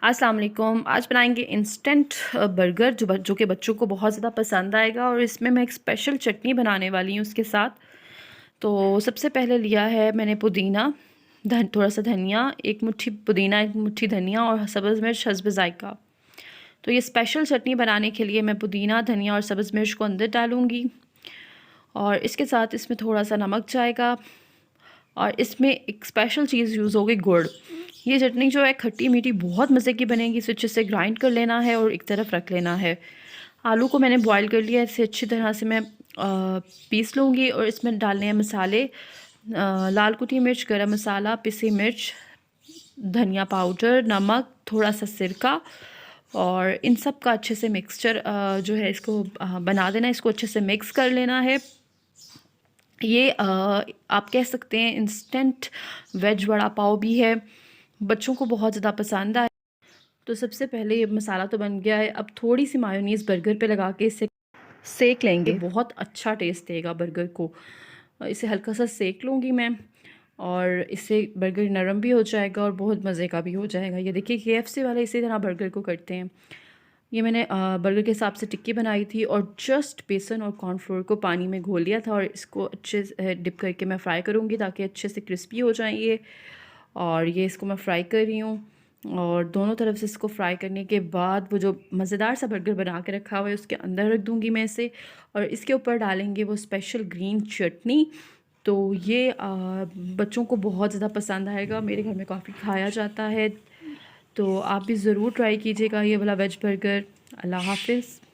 अस्सलाम वालेकुम। आज बनाएंगे इंस्टेंट बर्गर जो कि बच्चों को बहुत ज़्यादा पसंद आएगा। और इसमें मैं एक स्पेशल चटनी बनाने वाली हूँ उसके साथ। तो सबसे पहले लिया है मैंने पुदीना, थोड़ा सा धनिया, एक मुट्ठी पुदीना, एक मुट्ठी धनिया और सब्ज़ मिर्च हस्ब ज़ायक़ा। तो ये स्पेशल चटनी बनाने के लिए मैं पुदीना, धनिया और सब्ज़ मिर्च को अंदर डालूँगी। और इसके साथ इसमें थोड़ा सा नमक जाएगा। और इसमें एक स्पेशल चीज़ यूज़ होगी, गुड़। ये चटनी जो है खट्टी मीठी बहुत मज़े की बनेगी। इसे अच्छे से ग्राइंड कर लेना है और एक तरफ रख लेना है। आलू को मैंने बॉईल कर लिया है, इसे अच्छी तरह से मैं पीस लूँगी। और इसमें डालने हैं मसाले, लाल कुटी मिर्च, गरम मसाला, पिसी मिर्च, धनिया पाउडर, नमक, थोड़ा सा सिरका। और इन सब का अच्छे से मिक्सचर जो है इसको बना देना है। इसको अच्छे से मिक्स कर लेना है। ये आप कह सकते हैं इंस्टेंट वेज वड़ा पाव भी है, बच्चों को बहुत ज़्यादा पसंद आए। तो सबसे पहले ये मसाला तो बन गया है। अब थोड़ी सी मायोनीज़ बर्गर पे लगा के इसे सेक लेंगे। बहुत अच्छा टेस्ट देगा बर्गर को। इसे हल्का सा सेक लूँगी मैं। और इससे बर्गर नरम भी हो जाएगा और बहुत मज़े का भी हो जाएगा। ये देखिए KFC वाले इसी तरह बर्गर को करते हैं। ये मैंने बर्गर के हिसाब से टिक्की बनाई थी और जस्ट बेसन और कॉर्नफ्लोर को पानी में घोल लिया था। और इसको अच्छे से डिप करके मैं फ्राई करूँगी ताकि अच्छे से क्रिस्पी हो जाए ये। और ये इसको मैं फ्राई कर रही हूँ। और दोनों तरफ से इसको फ्राई करने के बाद वो जो मज़ेदार सा बर्गर बना के रखा हुआ है उसके अंदर रख दूँगी मैं इसे। और इसके ऊपर डालेंगे वो स्पेशल ग्रीन चटनी। तो ये बच्चों को बहुत ज़्यादा पसंद आएगा, मेरे घर में काफ़ी खाया जाता है। तो आप भी ज़रूर ट्राई कीजिएगा ये वाला वेज बर्गर। अल्लाह हाफ़िज़।